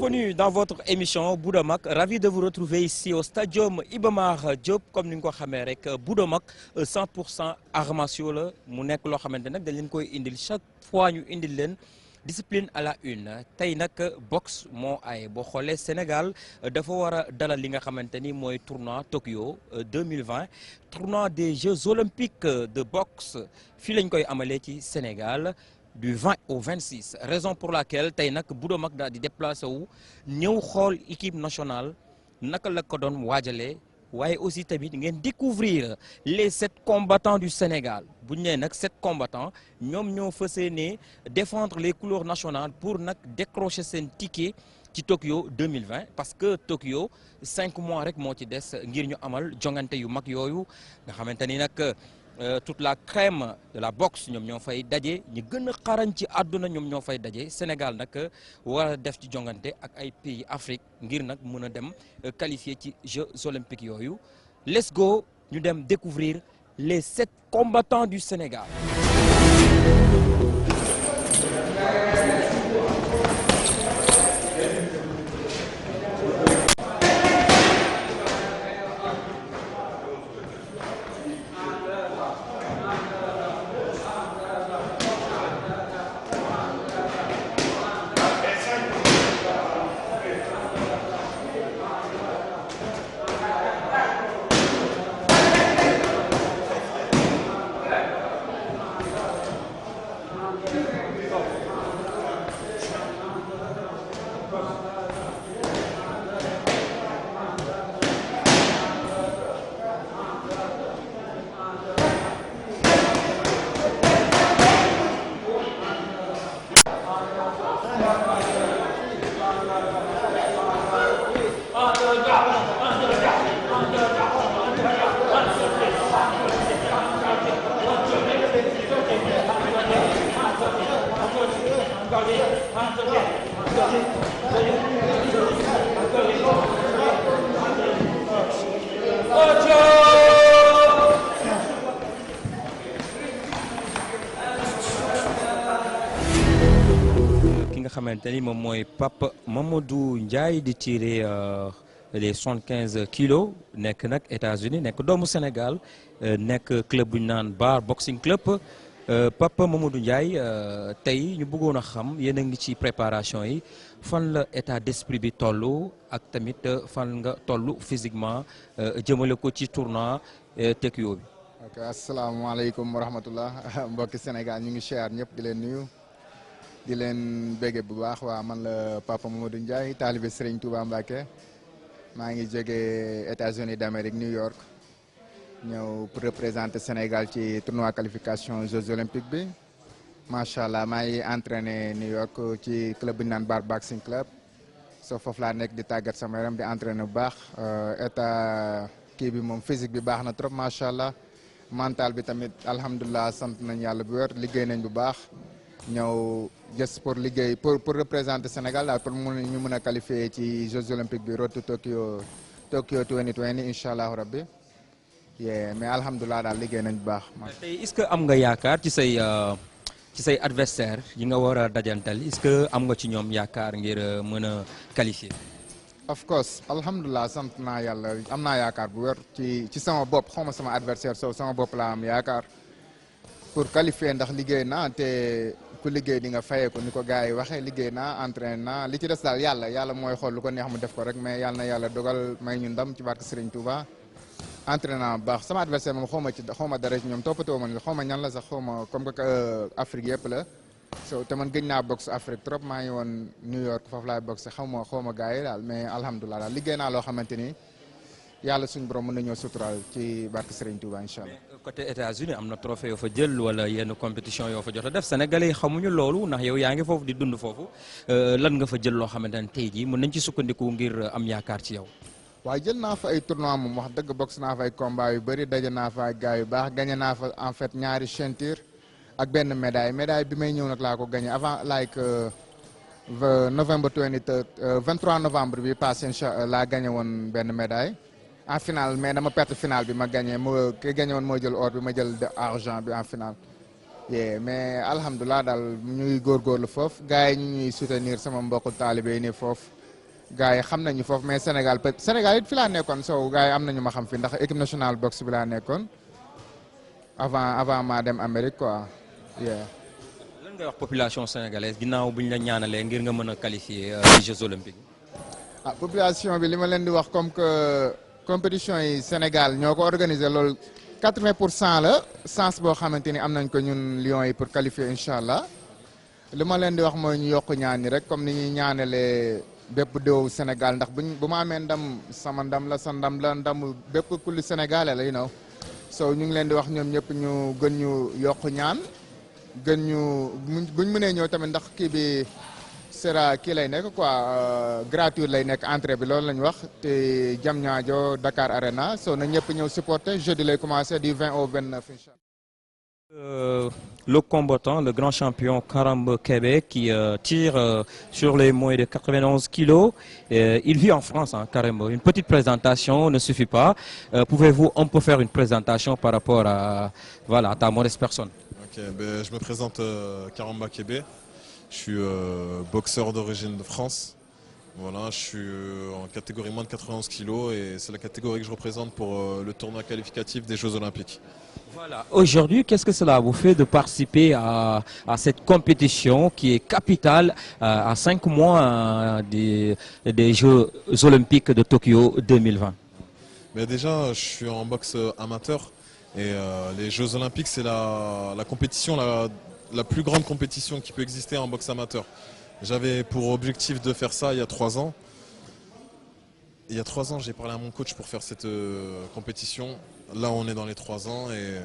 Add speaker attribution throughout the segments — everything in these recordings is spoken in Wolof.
Speaker 1: Bienvenue dans votre émission Bouda Mak. Ravi de vous retrouver ici au stadium Iba Mar Diop comme ni nga ko xamee rek Bouda Mak 100% arts martiaux la mu nekk loo xamante nag dañ leen koy indil chaque fois ñu indil leen discipline à la une tey nag boxe moo ay boo xoolee Sénégal dafa war a dalal li nga xamante ni mooy tournoi Tokyo 2020 tournoi des Jeux olympiques de boxe fii lañ koy amalee ci Sénégal. Du 20 au 26 raison pour laquelle tey nag Bouda Mak daal di déplacé wu ñëw xool équipe nationale naka la ko doon waajalee waaye aussi tamit ngeen découvrir les 7 combattants du Sénégal bu ñu nee nag 7 combattants ñoom ñoo fas yéene défendre les couleurs nationales pour nag décrocher seen ticket ci Tokyo 2020 parce que Tokyo 5 mois rek moo ci des ngir ñu amal jongante yu mag yooyu nga xamante ni nag. Toute la crème de la boxe ñoom ñoo fay daje ñi gën a xarañ ci àdduna ñoom ñoo fay daje Sénégal nag war a def ci jongante ak ay pays Afrique ngir nag mën a dem qualifier ci Jeux olympiques yooyu let's go ñu dem découvrir les 7 combattants du Sénégal. ki nga xamante ni moom mooy Pape Mamadou Ndiaye di tiré les 75 kilos nekk nag États-Unis nekk doomu Sénégal nekk club bu ñu naan Bar Boxing Club Pape Mamadou Ndiaye tey ñu bëggoon a xam yéen a ngi ci préparation yi fan la état d'esprit bi toll ak tamit fan nga toll physiquement jëmale ko ci tournoi Tokyo bi.
Speaker 2: ok asalaamaaleykum wa rahmatullah mbokki Sénégal ñu ngi siyaar ñëpp di leen nuyu di leen bége bu baax waa man la Papa Mamadou Ndiaye taalibe Serigne Touba Mbacké maa ngi jógee États-Unis d'Amérique New York ñëw pour représenter Sénégal ci tournoi qualification Jeux olympiques bi macha allah maa ngi entraîné New York ci club bi ñu naan Bar Boxing Club soo foofu laa nekk di tàggat sama yaram di entraîné bu baax état kii bi moom physique bi baax na trop macha allah mental bi tamit alhamdulilah sant nañ yàlla bu wér liggéey nañ bu baax ñëw just pour liggéey pour représenter Sénégal daal pour ñu mën a qualifier ci Jeux olympiques bi road to Tokyo 2020 incha allahu rabbi mais alhamdulilah daal liggéey nañ bu baax.
Speaker 1: tey est-ce que am nga yaakaar ci say adversaire yi nga war a dajantal est-ce que am nga ci ñoom yaakaar ngir mën a qualifier.
Speaker 2: of course alhamdulilah sant naa yàlla am naa yaakaar bu wér ci sama bopp xaw ma sama adversaire sama bopp laa am yaakaar pour qualifier ndax liggéey naa te ku liggéey di nga fayeeku ni ko gars yi waxee liggéey naa entraîné naa li ci des daal yàlla mooy xool lu ko neex mu def ko rek mais yàlla na yàlla dogal may ñu ndam ci barke Serigne Touba. entraîné naa bu baax sama adversaire moom xaw ma dara ci ñoom toppatoo ma xaw ma ñan la sax xaw ma comme que Afrique yëpp la te man gëj naa boxe Afrique trop maa ngi woon New York foofu laay boxe xaw ma gars yi daal mais alhamdulilah daal liggéey naa loo xamante ni yàlla suñu borom mën nañoo suturaal ci barke Serigne Touba incha allah.
Speaker 1: côté États-Unis am na trophée yoo fa jël wala yenn compétition yoo fa jot a def sénégalais yi xamuñu loolu ndax yow yaa ngi foofu di dund foofu lan nga fa jël loo xamante ne tey jii mën nañ ci sukkandiku ngir am yaakaar ci yow.
Speaker 2: waaye jël naa fa ay tournois moom wax dëgg boxe naa fa ay combat yu bëri daje naa fa ay gars yu baax gagné naa fa en fait ñaari ceinture ak benn médaille bi may ñëw nag laa ko gagné avant November 23 novembre bi passé incha laa gagné woon benn médaille en finale mais dama perte finale bi ma gagné ki gagné woon moo jël or bi ma jël argent bi en finale. mais alhamdulilah daal ñuy góorgóorlu foofu gars yi ñu ñuy soutenir sama mbokku taalibe yi nii foofu gars yi xam nañu foofu mais Sénégal it fi laa nekkoon so gars yi am nañu ma xam fi ndax équipe nationale boxe bi laa nekkoon avant maa dem Amérique quoi.
Speaker 1: lan ngay wax population sénégalaise ginnaaw bu ñu la ñaanalee ngir nga mën a qualifier les Jeux olympiques.
Speaker 2: ah population bi li ma leen di wax comme que compétition yi Sénégal ñoo ko organisé loolu 80% la sens boo xamante ni am nañ ko ñun Lions yi pour qualifier incha allah li ma leen di wax mooy ñu yokk ñaan yi rek comme ni ñuy ñaanalee bépp déewu Sénégal ndax bu ma amee ndam sama ndam la sa ndam la ndam bépp kulli sénégalais la so ñu ngi leen di wax ñoom ñëpp ñu gën ñu yokk ñaan gën ñu buñ mënee ñëw tamit ndax kii bi sera kii lay nekk quoi gratuit lay nekk entrée bi loolu la ñu wax te Diamniadio Dakar Arena so na ñëpp ñëw supporter jeudi lay commencé du 20 au 29 incha
Speaker 1: allah. Le combattant, le grand champion Karamba Kebe qui tire sur les moins de 91 kilos. Il vit en France, hein, Karamba. Une petite présentation ne suffit pas. Pouvez-vous un peu faire une présentation par rapport à, voilà, à ta modeste personne?
Speaker 3: Ok, ben, je me présente Karamba Kebe. Je suis boxeur d'origine de France. Voilà, je suis en catégorie moins de 91 kilos et c'est la catégorie que je représente pour le tournoi qualificatif des Jeux Olympiques.
Speaker 1: Voilà. Aujourd'hui, qu'est-ce que cela vous fait de participer à cette compétition qui est capitale à 5 mois des Jeux Olympiques de Tokyo 2020?
Speaker 3: Mais déjà, je suis en boxe amateur et les Jeux Olympiques, c'est la compétition, la plus grande compétition qui peut exister en boxe amateur. J'avais pour objectif de faire ça il y a 3 ans. Il y a 3 ans, j'ai parlé à mon coach pour faire cette compétition. Là, on est dans les 3 ans et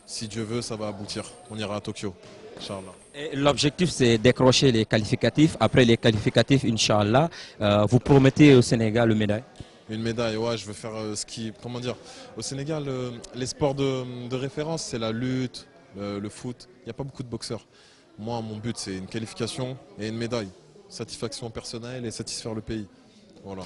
Speaker 3: si Dieu veut, ça va aboutir. On ira à Tokyo, Inch'Allah.
Speaker 1: L'objectif, c'est décrocher les qualificatifs. Après les qualificatifs, Inch'Allah, vous promettez au Sénégal une médaille?
Speaker 3: Une médaille, ouais, je veux faire comment dire. Au Sénégal, les sports de référence, c'est la lutte, le foot. Il n'y a pas beaucoup de boxeurs. Moi, mon but, c'est une qualification et une médaille. Satisfaction personnelle et satisfaire le pays. Voilà.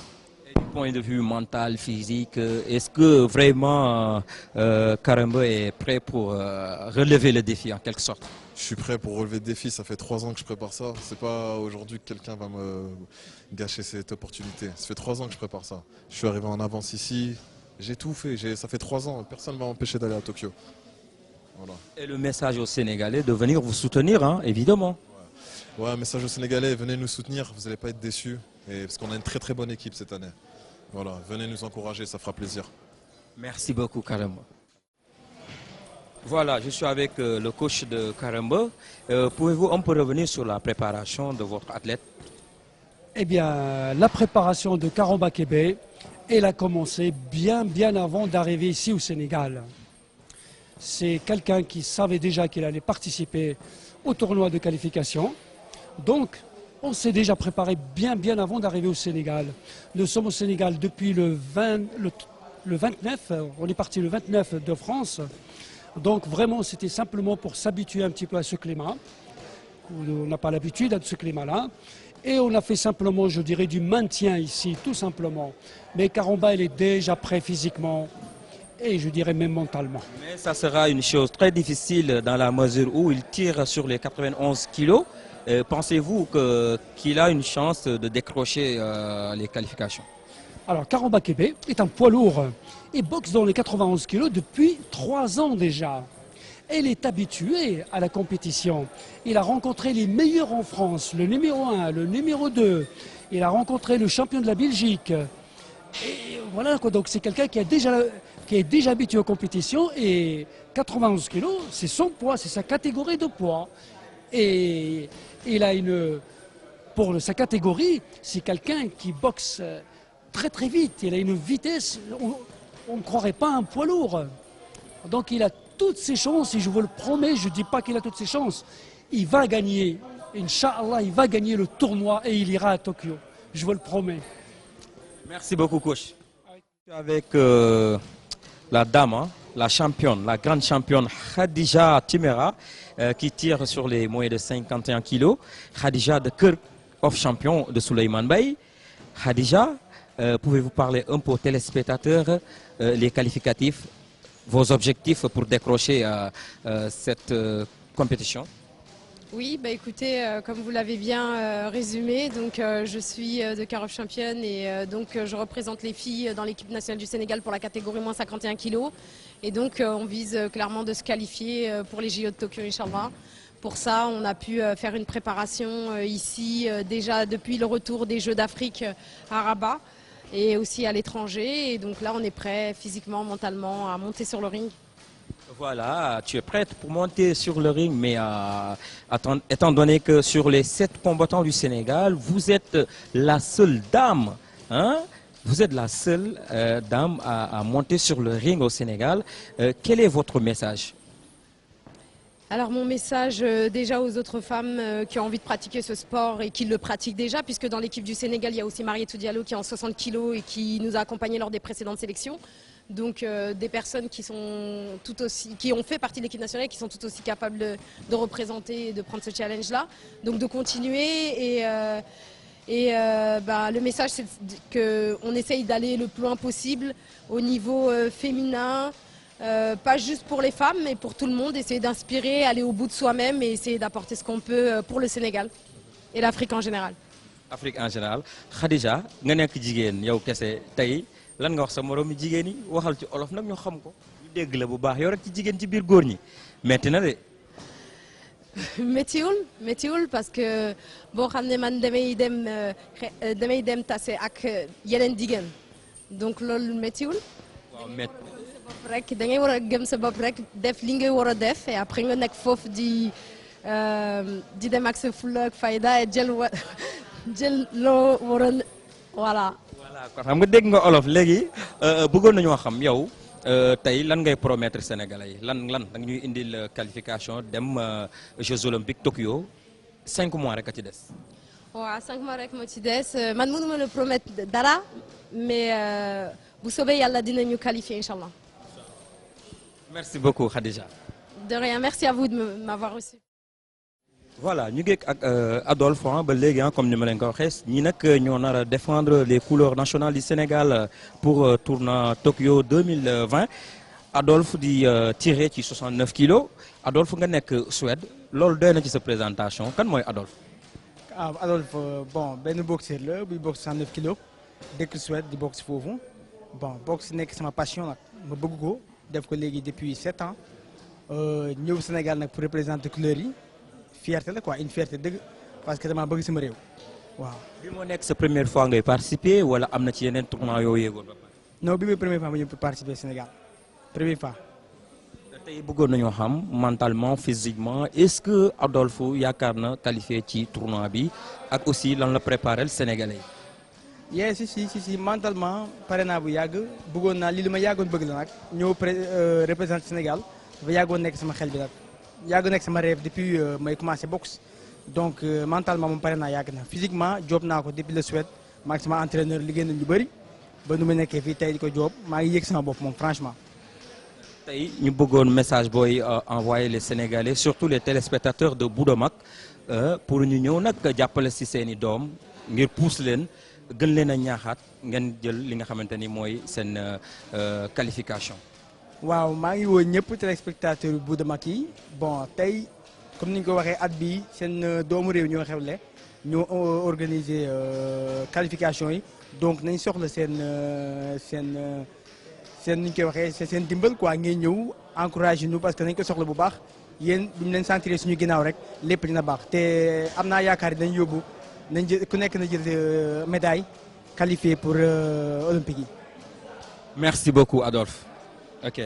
Speaker 1: Et du point de vue mental, physique, est-ce que vraiment Karamba est prêt pour relever le défi en quelque sorte?
Speaker 3: Je suis prêt pour relever le défi, ça fait 3 ans que je prépare ça. C'est pas aujourd'hui que quelqu'un va me gâcher cette opportunité. Ça fait 3 ans que je prépare ça. Je suis arrivé en avance ici, j'ai tout fait, ça fait 3 ans, personne ne va m'empêcher d'aller à Tokyo. Voilà.
Speaker 1: Et le message aux Sénégalais de venir vous soutenir, hein, évidemment.
Speaker 3: Ouais, message aux Sénégalais, venez nous soutenir, vous n'allez pas être déçus. Parce qu'on a une très très bonne équipe cette année. Voilà, venez nous encourager, ça fera plaisir.
Speaker 1: Merci beaucoup Karamba. Voilà, je suis avec le coach de Karamba. Pouvez-vous un peu revenir sur la préparation de votre athlète?
Speaker 4: Eh bien, la préparation de Karamba Kebe, elle a commencé bien avant d'arriver ici au Sénégal. C'est quelqu'un qui savait déjà qu'il allait participer au tournoi de qualification. Donc, on s'est déjà préparé bien avant d'arriver au Sénégal. Nous sommes au Sénégal depuis le 29, on est parti le 29 de France. Donc vraiment, c'était simplement pour s'habituer un petit peu à ce climat. On n'a pas l'habitude de ce climat-là. Et on a fait simplement, je dirais, du maintien ici, tout simplement. Mais Karamba, il est déjà prêt physiquement et je dirais même mentalement.
Speaker 1: Mais ça sera une chose très difficile dans la mesure où il tire sur les 91 kilos. Pensez-vous qu'il a une chance de décrocher les qualifications?
Speaker 4: Alors, Karamba Kebe est un poids lourd. Il boxe dans les 91 kilos depuis 3 ans déjà. Il est habitué à la compétition. Il a rencontré les meilleurs en France, le numéro 1, le numéro 2. Il a rencontré le champion de la Belgique. Et voilà, quoi. Donc c'est quelqu'un qui est déjà habitué aux compétitions. Et 91 kilos, c'est son poids, c'est sa catégorie de poids. Et il a pour sa catégorie, c'est quelqu'un qui boxe très vite. Il a une vitesse, on ne croirait pas un poids lourd. Donc il a toutes ses chances, et je vous le promets, je ne dis pas qu'il a toutes ses chances. Il va gagner, Inch'Allah, il va gagner le tournoi et il ira à Tokyo. Je vous le promets.
Speaker 1: Merci beaucoup, coach. Avec la dame, hein, la championne, la grande championne Khadija Timera, qui tire sur les moins de 51 kilos. Khadija de Kirk of champion de Souleymane Baye. Khadija, pouvez-vous parler un peu aux téléspectateurs, les qualificatifs, vos objectifs pour décrocher cette compétition?
Speaker 5: Oui, bah écoutez, comme vous l'avez bien résumé, donc je suis de Carof championne et donc je représente les filles dans l'équipe nationale du Sénégal pour la catégorie moins 51 kg. Et donc on vise clairement de se qualifier pour les JO de Tokyo, Inch'Allah. Pour ça, on a pu faire une préparation ici déjà depuis le retour des Jeux d'Afrique à Rabat et aussi à l'étranger. Et donc là, on est prêt physiquement, mentalement à monter sur le ring.
Speaker 1: Voilà, tu es prête pour monter sur le ring, mais étant donné que sur les 7 combattants du Sénégal, vous êtes la seule dame, hein? Vous êtes la seule dame à monter sur le ring au Sénégal. Quel est votre message?
Speaker 5: Alors mon message déjà aux autres femmes qui ont envie de pratiquer ce sport et qui le pratiquent déjà, puisque dans l'équipe du Sénégal, il y a aussi Marietou Diallo qui est en 60 kg et qui nous a accompagnés lors des précédentes sélections. Donc des personnes qui ont fait partie de l'équipe nationale et qui sont tout aussi capables de représenter et de prendre ce challenge-là. Donc de continuer le message c'est qu'on essaye d'aller le plus loin possible au niveau féminin, pas juste pour les femmes mais pour tout le monde, essayer d'inspirer, aller au bout de soi-même et essayer d'apporter ce qu'on peut pour le Sénégal et l'Afrique en général.
Speaker 1: Afrique en général. Khadija, nga nekk jigéen yow kese tey lan nga wax sa moroom jigéen yi waxal ci olof nag ñu xam ko ñu dégg la bu baax yow rek ci jigéen ci biir góor ñi metti na de.
Speaker 5: méttiwul parce que boo xam ne man damay dem tase ak yeneen jigéen donc loolu méttiwul.
Speaker 1: waaw métti.
Speaker 5: rek da ngay war a gëm sa bopp rek def li ngay war a def et après nga nekk foofu di dem ak sa fulla ak fayda et jël loo war a voilà.
Speaker 1: voilà kon xam nga dégg nga olof léegi bëggoon nañoo xam yow tey lan ngay promettre Sénégalais yi lan da nga ñuy indil qualification dem Jeux olympiques Tokyo 5 mois rek a ci des.
Speaker 5: waaw 5 mois rek moo ci des man mënuma le promettre dara mais bu soobee yàlla dinañu qualifier inchallah.
Speaker 1: Merci beaucoup Khadija.
Speaker 5: De rien, merci à vous de m'avoir reçu.
Speaker 1: Voilà ñu ngi ak Adolphe ba léegi comme ni ma leen ko waxee ñi nag ñoo nar a défendre les couleurs nationales du Sénégal pour tournoi Tokyo 2020 Adolphe di tiré ci 69 kilos Adolphe nga nekk Suède loolu doy na ci sa présentation kan mooy Adolphe.
Speaker 6: Adolphe bon benn boxeur la buy boxe 69 kilos dëkk Suède di boxe foofu bon boxe nekk sama passion nag ma bëgg ko def ko léegi depuis 7 ans ñëw Sénégal nag pour représenter couleurs yi. Fierté la quoi une fierté dëgg parce que dama bëgg sama réew waaw.
Speaker 1: bi moo nekk sa première fois ngay participer wala am na ci yeneen tournoi yoo yéegoon ba pare.
Speaker 6: non bi mooy première fois ma ñëw pour participer Sénégal première fois.
Speaker 1: tey bëggoon nañoo xam mentalement physiquement est-ce que Adolphe yaakaar na qualifié ci tournoi bi ak aussi lan la préparé Sénégalais yi.
Speaker 6: si mentalement pare naa bu yàgg bëggoon naa lii li ma yàggoon bëgg la nag ñëw représenter Sénégal dafa yàggoon nekk sama xel bi nag. yàgg nekk sama rêve depuis may commencé boxe donc mentalement moom pare naa yàgg na physiquement job naa ko depuis le Suède maa ngi sama entraîneur liggéey nañu lu bëri ba nu ma nekkee fii tey di ko job maa ngi yëg sama bopp moom franchement.
Speaker 1: tey ñu bëggoon message booy envoyer les Sénégalais surtout les téléspectateurs de Boudomak pour ñu ñëw nag jàppale si seen i doom ngir pousse leen gën leen a ñaaxaat ngeen jël li nga xamante ni mooy seen qualification.
Speaker 6: waaw maa ngi woo ñëpp téléspectateur bu Boudomak yi bon tey comme ni ñu ko waxee at bii seen doomu réew ñoo xewle ñoo organiser qualification yi donc nañ soxla seen ni ñu koy waxee seen dimbal quoi ngeen ñëw encouragé ñu parce que nañ ko soxla bu baax yéen bu ñu leen sentir suñu ginnaaw rek lépp dina baax te am naa yaakaar dañ yóbbu nañ jël ku nekk na jël médaille qualifié pour olympique yi.
Speaker 1: Merci beaucoup Adolphe. ok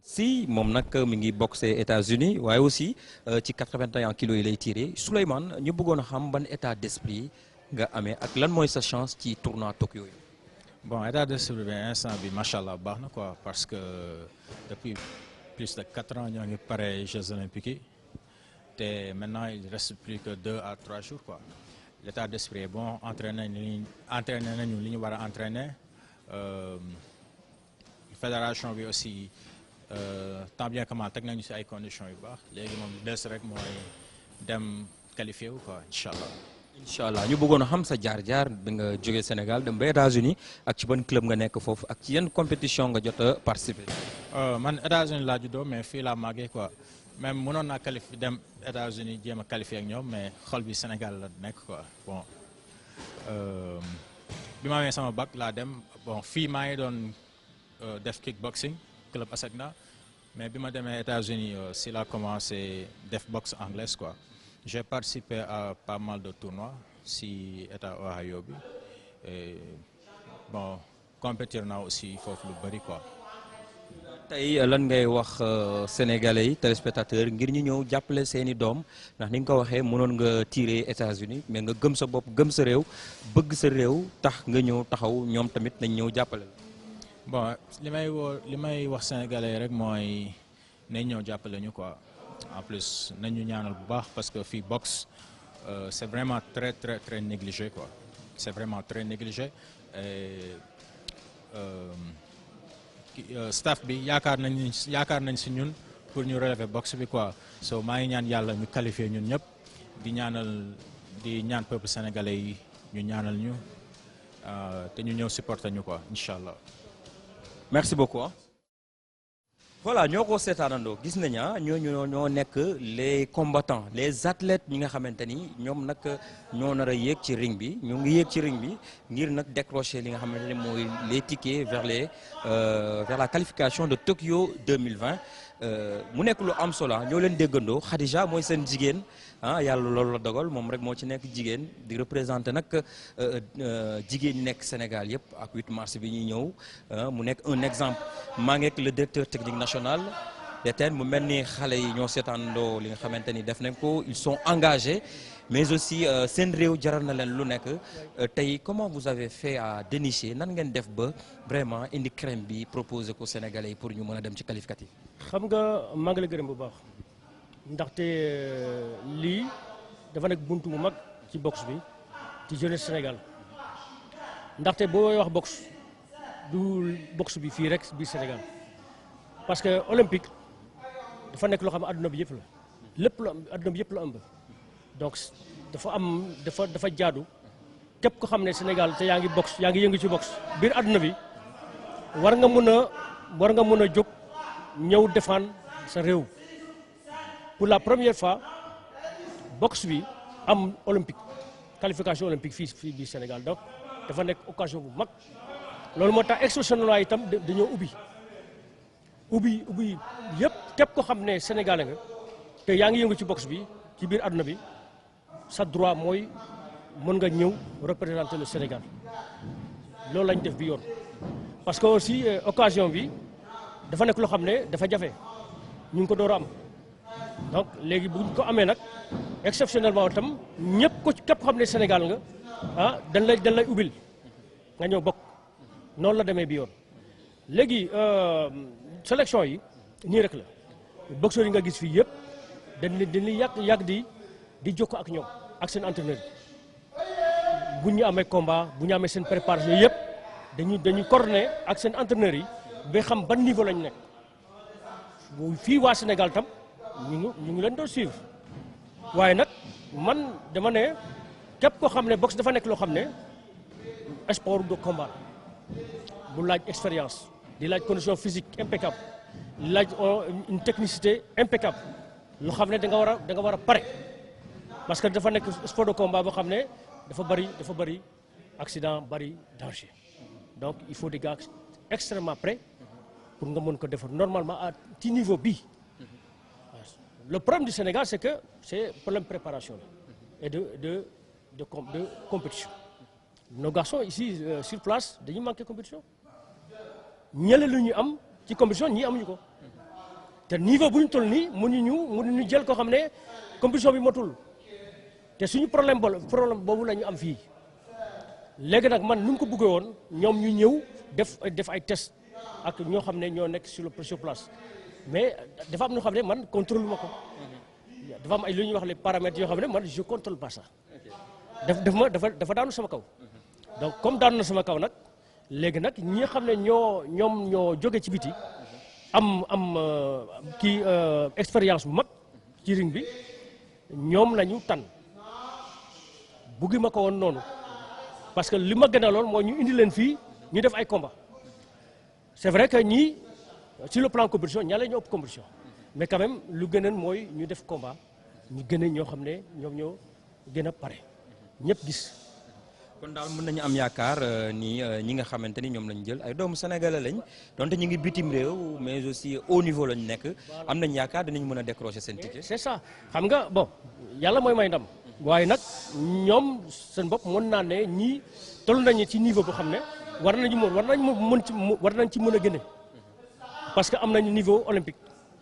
Speaker 1: si moom nag mi ngi boxé États-Unis waaye aussi ci 81 kilos yi lay tiré Souleymane ñu bëggoon a xam ban état d'esprit nga amee ak lan mooy sa chance ci tournoi Tokyo yi.
Speaker 7: bon état d'esprit bi instant bi macha allah baax na quoi parce que depuis plus de 4 ans ñoo ngi pare Jeux olympiques yi te maintenant il reste plus que 2 à 3 jours quoi l'état d'esprit est bon entraîné nañu li ñu war a entraîner. Fédération bi aussi tant bien que mal teg nañu ci ay conditions yu baax léegi moom des rek mooy dem qualifié wu quoi incha allah.
Speaker 1: incha allah ñu bëggoon a xam sa jaar-jaar bi nga jógee Sénégal dem ba États-Unis ak ci ban club nga nekk foofu ak ci yenn compétition nga jot a participer.
Speaker 7: man États-Unis laa juddoo mais fii laa màggee quoi même mënoon naa qualifié dem États-Unis jéem a qualifié ak ñoom mais xol bi Sénégal la nekk quoi bon bi ma amee sama bac laa dem bon fii maa ngi doon def kickboxing club Asegna mais bi ma demee États-Unis si la commencé def boxe anglaise quoi j'ai participé à pas mal de tournois si état Ohio bi et bon compétir naa aussi foofu lu bëri quoi.
Speaker 1: tey lan ngay wax sénégalais yi téléspectateurs ngir ñu ñëw jàppale seeni doom ndax ni nga ko waxee mënoon nga tiré États-Unis mais nga gëm sa bopp gëm sa réew bëgg sa réew tax nga ñëw taxaw ñoom tamit nañ ñëw jàppale la.
Speaker 7: bon li may wax sénégalais rek mooy nañ ñëw jàppale ñu quoi en plus nañ ñu ñaanal bu baax parce que fii boxe c'est vraiment très négligé quoi c'est vraiment très négligé et staff bi yaakaar nañ si ñun pour ñu relever boxe bi quoi so maa ngi ñaan yàlla ñu qualifier ñun ñëpp di ñaan peuple sénégalais yi ñu ñaanal ñu te ñu ñëw supporter ñu quoi incha allah.
Speaker 1: merci beaucoup. voilà ñoo ko seetaanandoo gis nañ ñoo nekk les combattants les athlètes ñi nga xamante ni ñoom nag ñoo nar a yéeg ci ring bi ñu ngi yéeg ci ring bi ngir nag décrocher li nga xamante ne mooy les tickets vers la qualification de Tokyo 2020 mu nekk lu am solo ñoo leen déggandoo Khadija mooy seen jigéen yàlla loolu la dogal moom rek moo ci nekk jigéen di représenter nag jigéen ñi nekk Sénégal yëpp ak 8 mars bi ñuy ñëw mu nekk un exemple maa ngi ak le directeur technique national DTN mu mel ni xale yi ñoo seetaandoo li nga xamante ni def nañ ko ils sont engagés mais aussi seen réew jaral na leen lu nekk tey comment vous avez fait à dénicher nan ngeen def ba vraiment indi crème bi proposer ko Sénégalais yi pour ñu mën a dem ci qualificatif.
Speaker 8: xam nga maa ngi la gërëm bu baax ndaxte lii dafa nekk buntu bu mag ci boxe bi ci jeunesse Sénégal ndaxte boo wax boxe du boxe bi fii rek biir Sénégal parce que olympique dafa nekk loo xam ne adduna bi yëpp la lépp la adduna bi yëpp la ëmb donc dafa jaadu képp ko xam ne Sénégal te yaa ngi boxe yaa ngi yëngu ci boxe biir adduna bi war nga mën a jóg ñëw défendre sa réew pour la première fois boxe bi am olympique qualification olympique fii biir Sénégal donc dafa nekk occasion bu mag loolu moo tax exceptionnellement itam dañoo ubbi yëpp képp ko xam ne Sénégalais nga te yaa ngi yëngu ci boxe bi ci biir àdduna bi sa droit mooy mën nga ñëw représenter le Sénégal loolu lañ def bi yoon parce que aussi occasion bi dafa nekk loo xam ne dafa jafe ñu ngi ko door a am donc léegi bu ñu ko amee nag exceptionnellement itam ñëpp ko képp xam ne Sénégal nga dañ lay ubbil nga ñëw bokk noonu la demee bi yoon léegi sélection yi nii rek la boxeurs yi nga gis fii yëpp dañuy yàgg di jokkoo ak ñoom ak seen entraîneur yi bu ñu amee combat bu ñu amee seen préparation yëpp dañuy coordonné ak seen entraîneur yi ba xam ban niveau lañ nekk fii waa Sénégal tam ñu ngi leen doon suivre waaye nag man dama ne képp koo xam ne boxe dafa nekk loo xam ne sport de combat bu laaj expérience di laaj condition physique impeccable di laaj une technicité impeccable loo xam ne da nga war a pare parce que dafa nekk sport de combat boo xam ne dafa bari accident bari danger donc il faut des gars extrêmement prêts pour nga mën ko defar normalement à ci niveau bii le problème du Sénégal c'est que c'est problème préparation et de compétition nos garçons ici sur place dañuy manqué compétition ñële lu ñu am ci compétition ñii amuñu ko te niveau bu ñu toll nii mënuñu jël ko xam ne compétition bi motul te suñu problème boobu la ñu am fii léegi nag man nu mu ko bëggee woon ñoom ñu ñëw def ay test ak ñoo xam ne ñoo nekk sur place mais dafa am ñoo xam ne man contrôle ma ko dafa am ay lu ñuy wax les paramètres yoo xam ne man je contrôle pas ça dafa daanu sama kaw donc comme daanu na sama kaw nag léegi nag ñi nga xam ne ñoo jóge ci biti am kii expérience bu mag ci ring bi ñoom la ñu tànn buggi ma ko woon noonu parce que li ma gën a lool mooy ñu indi leen fii ñu def ay combat c'est vrai que ñii sur le plan compétition ñaa la ñu ëpp compétition mais quand même lu gënoon mooy ñu def combat ñu gën a ñoo xam ne ñoom ñoo gën a pare ñëpp gis.
Speaker 1: kon daal mën nañu am yaakaar ni ñi nga xamante ni ñoom lañ jël ay doomu sénégalais lañ donte ñu ngi bitim réew mais aussi au niveau lañ nekk am nañ yaakaar dinañ mën a décrocher seen ticket.
Speaker 8: c'est ça xam nga bon yàlla mooy may ndam waaye nag ñoom seen bopp mën naa ne ñii toll nañu ci niveau boo xam ne war nañ ci mën a génne parce que am nañu niveau olympique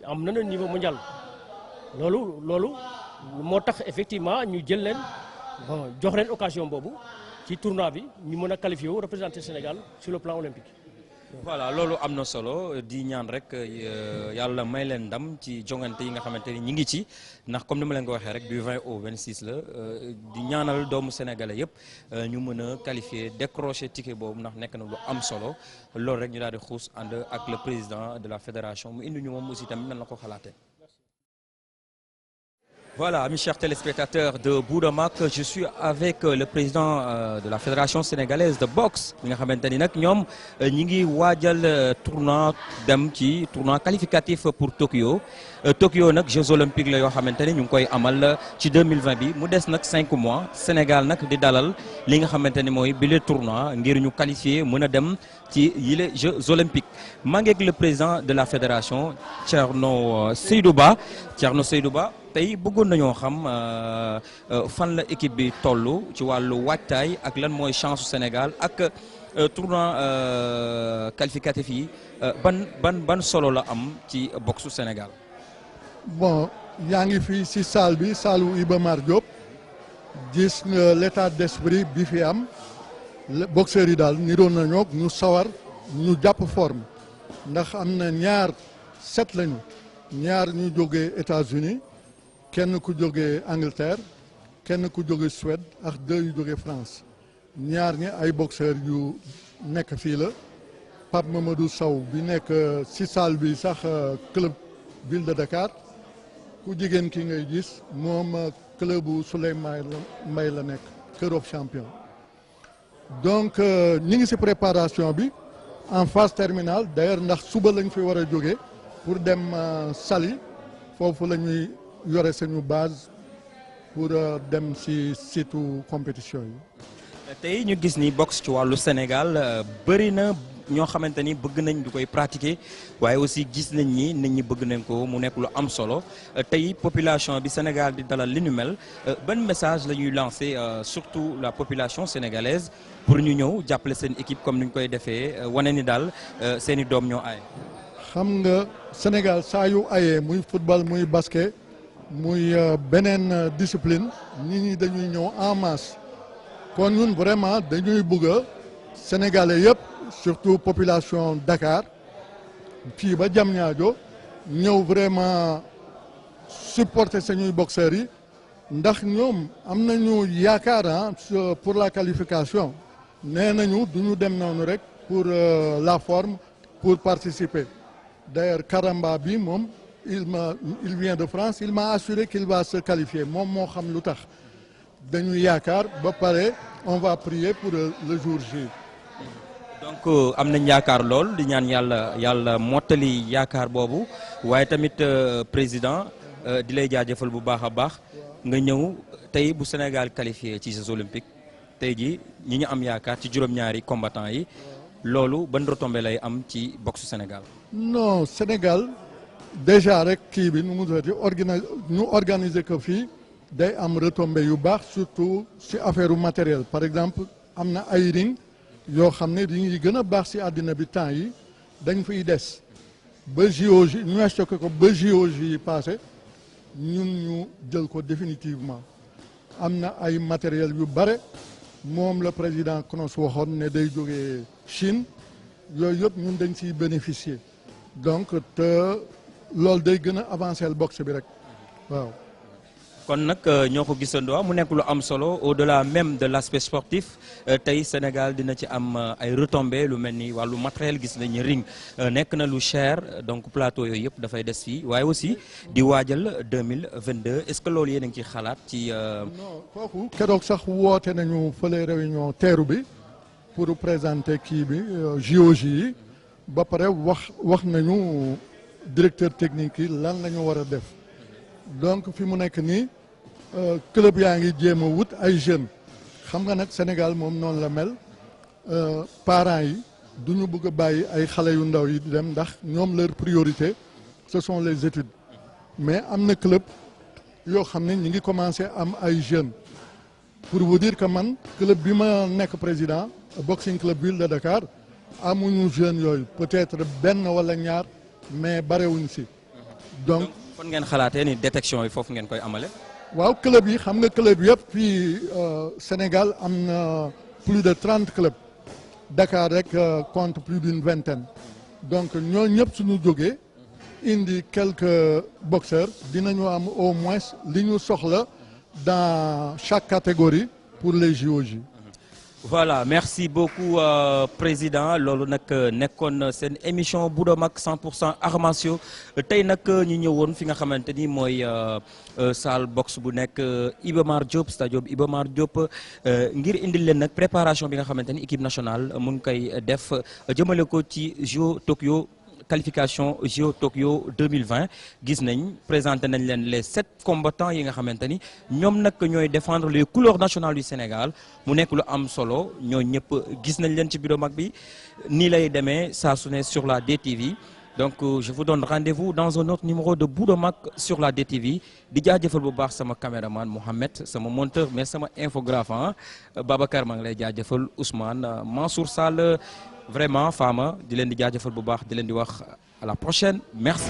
Speaker 8: am nañu niveau mondial loolu moo tax effectivement ñu jël leen bon jox leen occasion boobu. ci tournoi bi ñu mën a qualifié wu représenter Sénégal sur le plan olympique.
Speaker 1: voilà loolu am na solo di ñaan rek yàlla may leen ndam ci jongante yi nga xamante ni ñi ngi ci ndax comme ni ma leen ko waxee rek du 20 au 26 la di ñaanal doomu sénégalais yëpp ñu mën a qualifié décrocher ticket boobu ndax nekk na lu am solo loolu rek ñu daal di xuus ànd ak le président de la fédération mu indi ñu moom aussi tamit nan la ko xalaatee. Voilà, mes chers téléspectateurs de Boudamak, je suis avec le président de la Fédération sénégalaise de boxe. Nga xamante ni nag ñoom ñi ngi waajal tournoi dem ci tournoi qualificatif pour Tokyo. Tokyo nag Jeux olympiques la yoo xamante ni ñu ngi koy amal ci 2020 bi mu des nag 5 mois Sénégal nag di dalal li nga xamante ni mooy bile tournoi ngir ñu qualifier mën a dem ci yile Jeux olympiques. maa ngi ak le président de la fédération Thierno Seydou Ba tey bëggoon nañoo xam fan la équipe bi toll ci wàllu waajtaay ak lan mooy chance su Sénégal ak tournoi qualificatif yi ban solo la am ci boxu Sénégal.
Speaker 9: bon yaa ngi fii si salle bi salle Iba Mar Diop gis nga l'état d'esprit bi fi am boxeurs yi daal niroon nañoo ñu sawar ñu jàpp forme ndax am na ñaar 7 lañu ñaar ñu jógee États-Unis kenn ku jógee Angleterre kenn ku jógee Suède ak 2 yu jógee France ñaar ñi ay boxeurs yu nekk fii la Pape Mamadou Sow bi nekk si salle bi sax club ville de Dakar ku jigéen ki ngay gis moom club bu Souleymane Mbaye la nekk Cœur of Champion donc ñi ngi si préparation bi en phase terminale d'ailleurs ndax suba lañ fi war a jóge pour dem Saly foofu la ñuy yore suñu base pour dem si site compétition yi.
Speaker 1: tey ñu gis ni boxe ci wàllu Sénégal bëri na ñoo xamante ni bëgg nañ du koy pratiquer waaye aussi gis nañ ni nit ñi bëgg nañ ko mu nekk lu am solo tey population bi Sénégal di dalal li nu mel ban message la ñuy lancer surtout la population sénégalaise pour ñu ñëw jàppale seen équipe comme ni ñu koy defee wane ni daal seen i doom ñoo aay.
Speaker 9: xam nga Sénégal saa yu ayee muy football muy basket muy beneen discipline nit ñi dañuy ñëw en masse kon ñun vraiment dañuy bëgg a Sénégalais yëpp surtout population Dakar fii ba Diamniadio ñëw vraiment supporter sañuy boxeurs yi ndax ñoom am nañu yaakaar pour la qualification nee nañu duñu dem noonu rek pour la forme pour participer d'ailleurs Karamba bi moom il vient de France il m'a assuré qu'il va se qualifier moom moo xam lu tax dañu yaakaar ba pare on va prier pour le jour J.
Speaker 1: donc am nañ yaakaar lool di ñaan yàlla mottali yaakaar boobu waaye tamit président di lay jaajëfal bu baax a baax nga ñëw tey bu Sénégal qualifié ci Jeux olympiques tey ji ñi ñu am yaakaar ci juróom-ñaari combattants yi loolu ban retombée lay am ci boxe Sénégal.
Speaker 9: non Sénégal déjà rek kii bi nu mu tuddati ñu organiser ko fii day am retombée yu baax surtout si affaire matériel par exemple am na ay ring yoo xam ne ring yi gën a baax si àddina bi temps yi dañ fiy des ba JOJ ñu stocké ko ba JOJ yi passé ñun ñu jël ko définitivement am na ay matériel yu bare moom le président Kroos waxoon ne day jógee Chine yooyu yëpp ñun dañ siy bénéficier donc te loolu day gën a avancer boxe bi rek waaw.
Speaker 1: kon nag ñoo ko gisandoo mu nekk lu am solo au-delà même de l'aspect sportif tey Sénégal dina ci am ay retombées lu mel ni wàllu matériel gis nañu ring nekk na lu cher donc plateau yooyu yëpp dafay des fii waaye aussi di waajal 2022 est-ce que loolu yéen a ngi ciy xalaat ci.
Speaker 9: non kooku keroog sax woote nañu fële réunion teeru bi pour présenter kii bi JOJ yi ba pare wax nañu directeur technique yi lan la ñu war a def donc fi mu nekk nii club yaa ngi jéem a wut ay jeunes xam nga nag Sénégal moom noonu la mel parents yi du ñu bëgg a bàyyi ay xale yu ndaw yi di dem ndax ñoom leur priorité ce sont les études mais am na club yoo xam ne ñi ngi commencé am ay jeunes pour vous dire que man club bi ma nekk président boxing club ville de Dakar amuñu jeunes yooyu peut-être benn wala ñaar mais barewuñ si donc
Speaker 1: kon ngeen xalaatee ni détection yi foofu ngeen koy amale.
Speaker 9: waaw club yi xam nga club yëpp fii Sénégal am na plus de 30 clubs Dakar rek compte plus d'une vingtaine donc ñoo ñëpp suñu jógee indi quelques boxeurs dinañu am au moins li ñu soxla dans chaque catégorie pour les JOJ.
Speaker 1: Voilà merci beaucoup président loolu nag nekkoon seen émission Bouda Mag 100% arts martiaux tey nag ñu ñëwoon fi nga xamante ni mooy salle boxe bu nekk Iba Mar Diop stade Iba Mar Diop ngir indil leen nag préparation bi nga xamante ni équipe nationale mu ngi koy def jëmale ko ci JO Tokyo qualification JO Tokyo 2020 gis nañ présenté nañ leen les 7 combattants yi nga xamante ni ñoom nag ñooy défendre les couleurs nationales du Sénégal mu nekk lu am solo ñoo ñëpp gis nañ leen ci bureau mag bi nii lay demee saa su ne sur la DTV donc je vous donne rendez-vous dans un autre numéro de Bouda Mag sur la DTV di jaajëfal bu baax sama caméraman Mohamed sama monteur mais sama infographe Babacar maa ngi lay jaajëfal Ousmane Mansour Sall vraiment Fama di leen di jaajëfal bu baax di leen di wax à la prochaine merci.